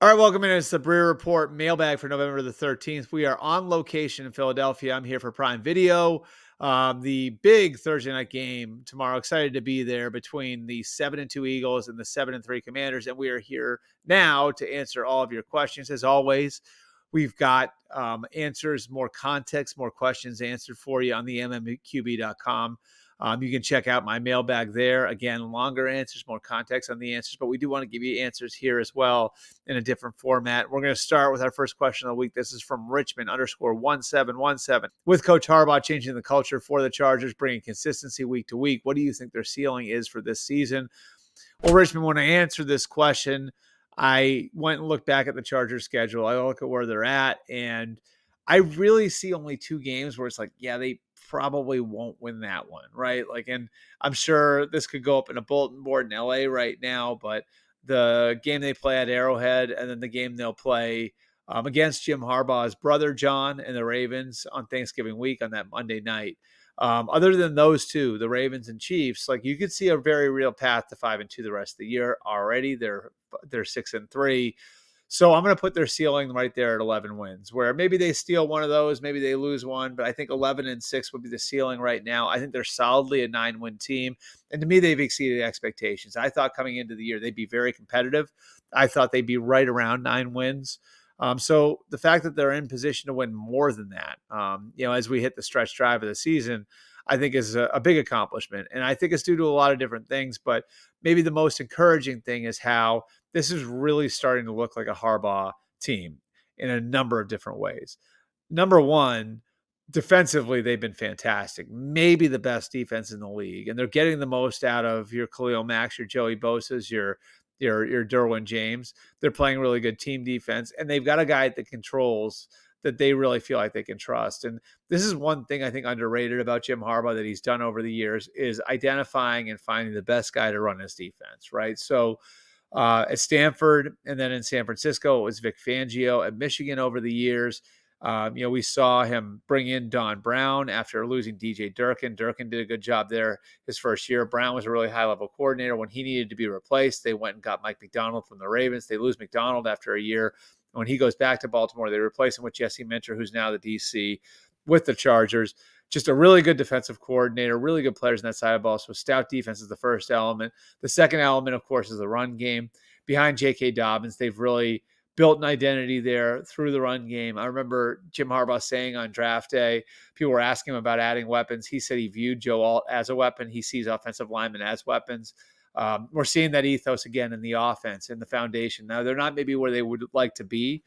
All right, welcome in. It's the Breer Report mailbag for November the 13th. We are on location in Philadelphia. I'm here for Prime Video. The big Thursday night game tomorrow. Excited to be there between the 7-2 Eagles and the 7-3 Commanders. And we are here now to answer all of your questions. As always, we've got answers, more context, more questions answered for you on the mmqb.com. You can check out my mailbag there. Again, longer answers, more context on the answers, but we do want to give you answers here as well in a different format. We're going to start with our first question of the week. This is from Richmond_1717. With Coach Harbaugh changing the culture for the Chargers, bringing consistency week to week, what do you think their ceiling is for this season? Well, Richmond, when I answered this question, I went and looked back at the Chargers schedule. I look at where they're at, and I really see only two games where it's like, yeah, they probably won't win that one, right? Like, and I'm sure this could go up in a bulletin board in LA right now, but the game they play at Arrowhead and then the game they'll play against Jim Harbaugh's brother, John, and the Ravens on Thanksgiving week on that Monday night. Other than those two, the Ravens and Chiefs, like you could see a very real path to 5-2 the rest of the year already. They're 6-3. So I'm going to put their ceiling right there at 11 wins, where maybe they steal one of those, maybe they lose one, but I think 11-6 would be the ceiling right now. I think they're solidly a 9-win team. And to me, they've exceeded expectations. I thought coming into the year, they'd be very competitive. I thought they'd be right around 9 wins. So the fact that they're in position to win more than that, as we hit the stretch drive of the season, I think is a big accomplishment. And I think it's due to a lot of different things, but maybe the most encouraging thing is how this is really starting to look like a Harbaugh team in a number of different ways. Number one, defensively, they've been fantastic. Maybe the best defense in the league. And they're getting the most out of your Khalil Max, your Joey Bosa's, your Derwin James. They're playing really good team defense. And they've got a guy at the controls that they really feel like they can trust. And this is one thing I think underrated about Jim Harbaugh that he's done over the years is identifying and finding the best guy to run his defense, right? So at Stanford and then in San Francisco, it was Vic Fangio. At Michigan over the years, we saw him bring in Don Brown after losing DJ Durkin. Durkin did a good job there his first year. Brown was a really high-level coordinator. When he needed to be replaced, they went and got Mike McDonald from the Ravens. They lose McDonald after a year. When he goes back to Baltimore, they replace him with Jesse Minter, who's now the DC with the Chargers. Just a really good defensive coordinator, really good players on that side of the ball. So stout defense is the first element. The second element, of course, is the run game. Behind J.K. Dobbins, they've really built an identity there through the run game. I remember Jim Harbaugh saying on draft day, people were asking him about adding weapons. He said he viewed Joe Alt as a weapon. He sees offensive linemen as weapons. We're seeing that ethos again in the offense, in the foundation. Now, they're not maybe where they would like to be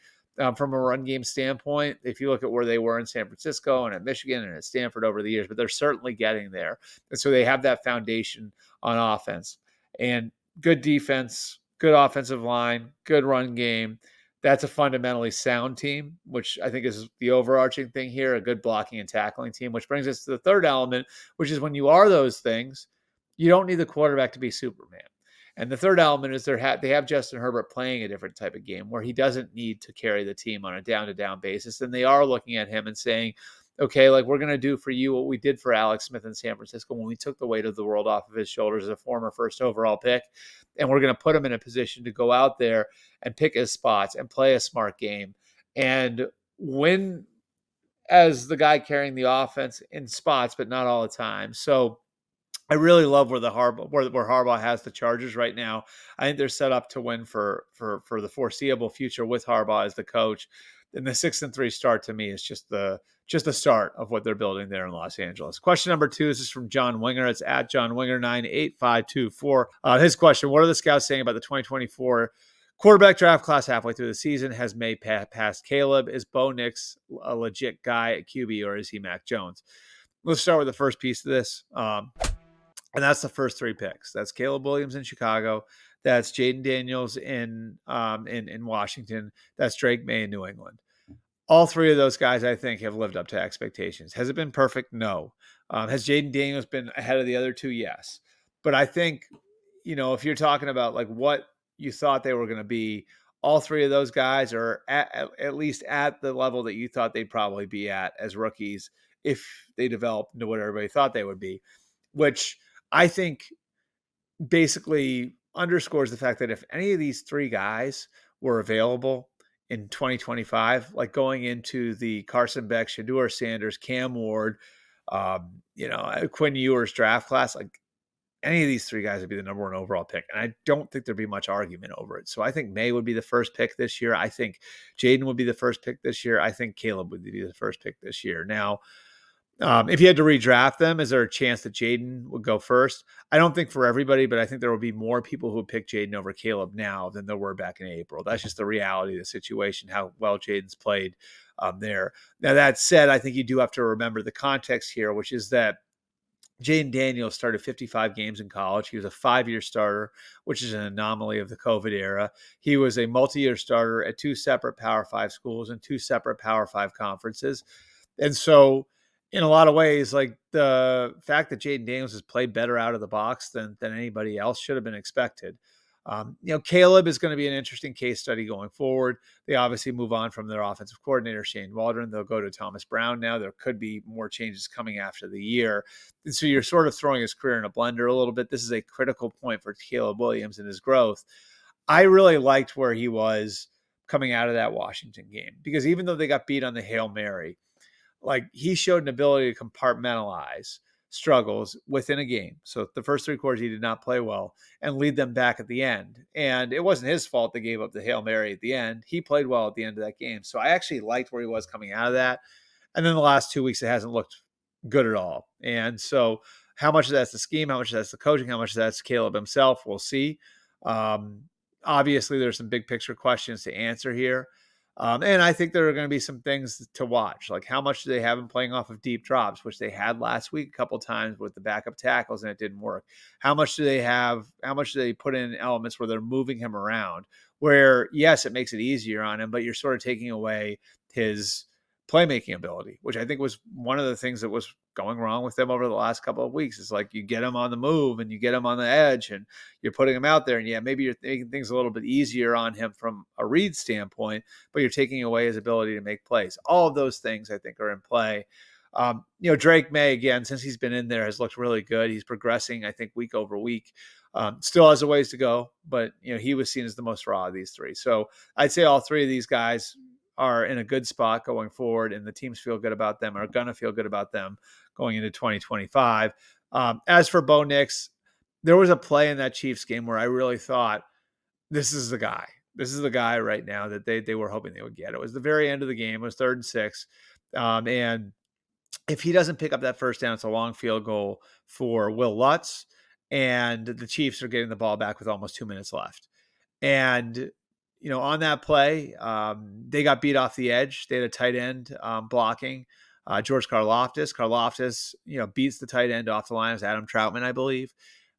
from a run game standpoint, if you look at where they were in San Francisco and at Michigan and at Stanford over the years, but they're certainly getting there. And so they have that foundation on offense and good defense, good offensive line, good run game. That's a fundamentally sound team, which I think is the overarching thing here, a good blocking and tackling team, which brings us to the third element, which is when you are those things, you don't need the quarterback to be Superman. And the third element is they have Justin Herbert playing a different type of game where he doesn't need to carry the team on a down-to-down basis. And they are looking at him and saying, okay, like we're going to do for you what we did for Alex Smith in San Francisco when we took the weight of the world off of his shoulders as a former first overall pick. And we're going to put him in a position to go out there and pick his spots and play a smart game and win as the guy carrying the offense in spots, but not all the time. So I really love where Harbaugh has the Chargers right now. I think they're set up to win for the foreseeable future with Harbaugh as the coach. And the 6-3 start to me is just the start of what they're building there in Los Angeles. Question number 2 is from John Winger. It's at John Winger 98524. His question: what are the scouts saying about the 2024 quarterback draft class halfway through the season? Has May passed Caleb? Is Bo Nix a legit guy at QB, or is he Mac Jones? Let's start with the first piece of this. And that's the first 3 picks. That's Caleb Williams in Chicago. That's Jaden Daniels in Washington. That's Drake May in New England. All 3 of those guys, I think, have lived up to expectations. Has it been perfect? No. Has Jaden Daniels been ahead of the other 2? Yes. But I think, if you're talking about like what you thought they were going to be, all 3 of those guys are at least at the level that you thought they'd probably be at as rookies if they developed into what everybody thought they would be, which I think basically underscores the fact that if any of these 3 guys were available in 2025, like going into the Carson Beck, Shedeur Sanders, Cam Ward, Quinn Ewers draft class, like any of these three guys would be the number one overall pick. And I don't think there'd be much argument over it. So I think May would be the first pick this year. I think Jaden would be the first pick this year. I think Caleb would be the first pick this year. Now, if you had to redraft them, is there a chance that Jaden would go first? I don't think for everybody, but I think there will be more people who would pick Jaden over Caleb now than there were back in April. That's just the reality of the situation, how well Jaden's played there. Now, that said, I think you do have to remember the context here, which is that Jaden Daniels started 55 games in college. He was a 5-year starter, which is an anomaly of the COVID era. He was a multi-year starter at 2 separate Power 5 schools and 2 separate Power 5 conferences. And so in a lot of ways, like the fact that Jaden Daniels has played better out of the box than anybody else should have been expected. Caleb is going to be an interesting case study going forward. They obviously move on from their offensive coordinator, Shane Waldron. They'll go to Thomas Brown now. There could be more changes coming after the year. And so you're sort of throwing his career in a blender a little bit. This is a critical point for Caleb Williams and his growth. I really liked where he was coming out of that Washington game, because even though they got beat on the Hail Mary, like he showed an ability to compartmentalize struggles within a game. So the first 3 quarters, he did not play well and lead them back at the end. And it wasn't his fault they gave up the Hail Mary at the end. He played well at the end of that game. So I actually liked where he was coming out of that. And then the last 2 weeks, it hasn't looked good at all. And so how much of that's the scheme, how much of that's the coaching, how much of that's Caleb himself, we'll see. Obviously, there's some big picture questions to answer here. And I think there are going to be some things to watch, like how much do they have him playing off of deep drops, which they had last week a couple times with the backup tackles, and it didn't work. How much do they put in elements where they're moving him around, where, yes, it makes it easier on him, but you're sort of taking away his playmaking ability, which I think was one of the things that was going wrong with them over the last couple of weeks. It's like you get him on the move and you get him on the edge and you're putting him out there. And yeah, maybe you're making things a little bit easier on him from a read standpoint, but you're taking away his ability to make plays. All of those things I think are in play. Drake May, again, since he's been in there, has looked really good. He's progressing, I think, week over week. Still has a ways to go, but he was seen as the most raw of these three. So I'd say all three of these guys are in a good spot going forward, and the teams feel good about them, are going to feel good about them going into 2025. As for Bo Nix, there was a play in that Chiefs game where I really thought, this is the guy. This is the guy right now that they were hoping they would get. It was the very end of the game. It was 3rd and 6. And if he doesn't pick up that first down, it's a long field goal for Will Lutz, and the Chiefs are getting the ball back with almost 2 minutes left. And on that play, they got beat off the edge. They had a tight end blocking George Karlaftis. Karlaftis, beats the tight end off the line. It was Adam Troutman, I believe,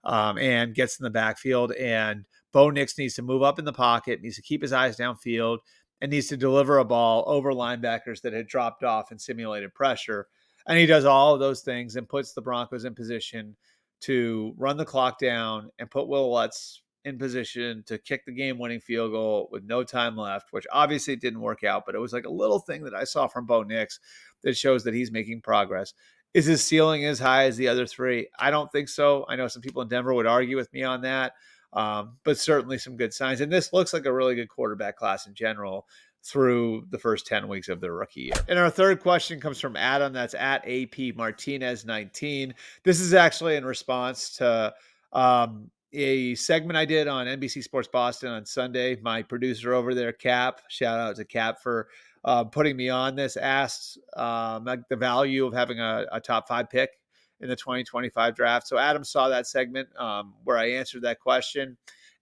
and gets in the backfield. And Bo Nix needs to move up in the pocket, needs to keep his eyes downfield, and needs to deliver a ball over linebackers that had dropped off and simulated pressure. And he does all of those things and puts the Broncos in position to run the clock down and put Will Lutz in position to kick the game-winning field goal with no time left, which obviously didn't work out, but it was like a little thing that I saw from Bo Nix that shows that he's making progress. Is his ceiling as high as the other three? I don't think so. I know some people in Denver would argue with me on that, but certainly some good signs. And this looks like a really good quarterback class in general through the first 10 weeks of their rookie year. And our third question comes from Adam. That's at AP Martinez 19. This is actually in response to a segment I did on NBC Sports Boston on Sunday. My producer over there, Cap, shout out to Cap for putting me on this, asked the value of having a top 5 pick in the 2025 draft. So Adam saw that segment where I answered that question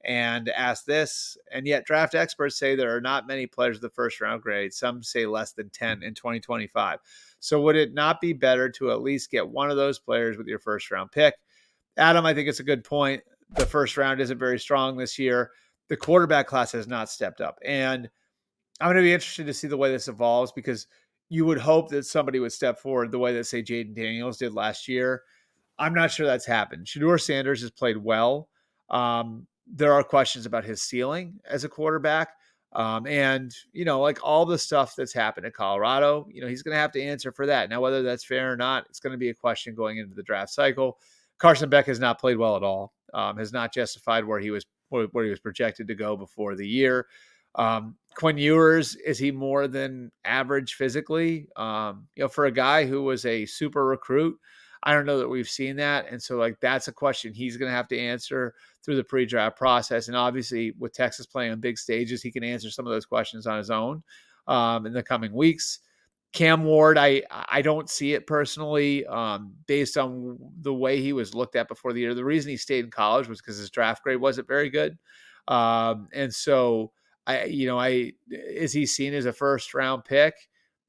and asked this. And yet draft experts say there are not many players of the first round grade. Some say less than 10 in 2025. So would it not be better to at least get one of those players with your first round pick? Adam, I think it's a good point. The first round isn't very strong this year. The quarterback class has not stepped up. And I'm going to be interested to see the way this evolves, because you would hope that somebody would step forward the way that, say, Jaden Daniels did last year. I'm not sure that's happened. Shedeur Sanders has played well. There are questions about his ceiling as a quarterback. And like all the stuff that's happened at Colorado, he's going to have to answer for that. Now, whether that's fair or not, it's going to be a question going into the draft cycle. Carson Beck has not played well at all. Has not justified where he was projected to go before the year. Quinn Ewers, is he more than average physically? For a guy who was a super recruit, I don't know that we've seen that. And so like, that's a question he's going to have to answer through the pre-draft process. And obviously with Texas playing on big stages, he can answer some of those questions on his own in the coming weeks. Cam Ward, I don't see it personally based on the way he was looked at before the year. The reason he stayed in college was because his draft grade wasn't very good. And so is he seen as a first round pick?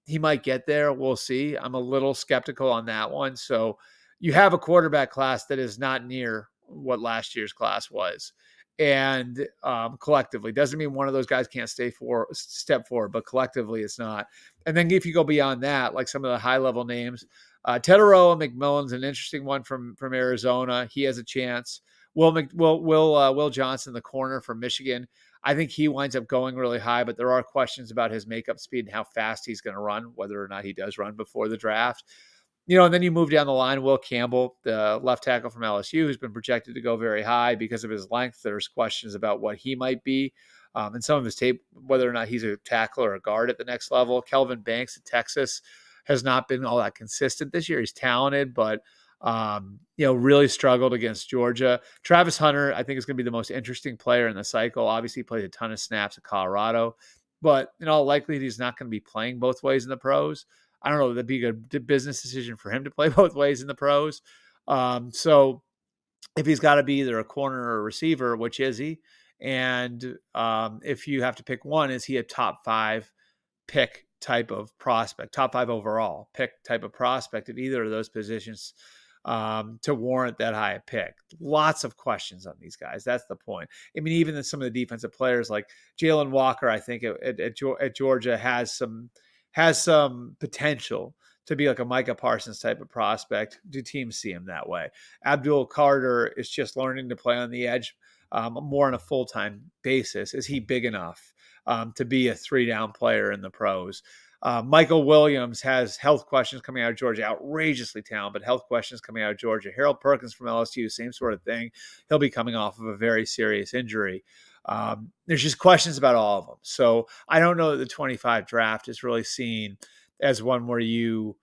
He might get there. We'll see. I'm a little skeptical on that one. So you have a quarterback class that is not near what last year's class was. And collectively, doesn't mean one of those guys can't step forward, but collectively it's not. And then if you go beyond that, like some of the high level names, Teteroa McMillan's an interesting one from Arizona. He has a chance. Will Johnson, the corner from Michigan, I think he winds up going really high, but there are questions about his makeup speed and how fast he's going to run, whether or not he does run before the draft. And then you move down the line, Will Campbell, the left tackle from LSU, who's been projected to go very high because of his length. There's questions about what he might be. And some of his tape, whether or not he's a tackle or a guard at the next level. Kelvin Banks at Texas has not been all that consistent this year. He's talented, but really struggled against Georgia. Travis Hunter, I think, is going to be the most interesting player in the cycle. Obviously, he played a ton of snaps at Colorado, but in all likelihood, he's not going to be playing both ways in the pros. I don't know. That'd be a good business decision for him to play both ways in the pros. So if he's got to be either a corner or a receiver, which is he? And if you have to pick one, is he a top 5 pick type of prospect, top 5 overall pick type of prospect at either of those positions to warrant that high a pick? Lots of questions on these guys. That's the point. I mean, even some of the defensive players like Jalen Walker, I think at Georgia has some potential to be like a Micah Parsons type of prospect. Do teams see him that way? Abdul Carter is just learning to play on the edge more on a full-time basis. Is he big enough to be a 3-down player in the pros? Michael Williams has health questions coming out of Georgia, outrageously talented, but health questions coming out of Georgia. Harold Perkins from LSU, same sort of thing. He'll be coming off of a very serious injury. There's just questions about all of them. So I don't know that the 25 draft is really seen as one where you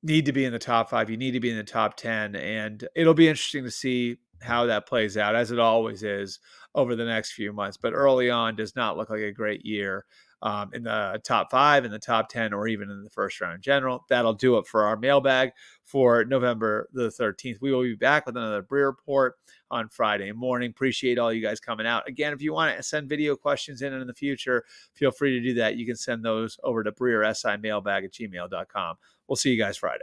need to be in the top 5. You need to be in the top 10. And it'll be interesting to see how that plays out, as it always is over the next few months. But early on does not look like a great year in the top 5, in the top 10, or even in the first round in general. That'll do it for our mailbag for November the 13th. We will be back with another Breer Report on Friday morning. Appreciate all you guys coming out. Again, if you want to send video questions in the future, feel free to do that. You can send those over to BreerSImailbag@gmail.com. We'll see you guys Friday.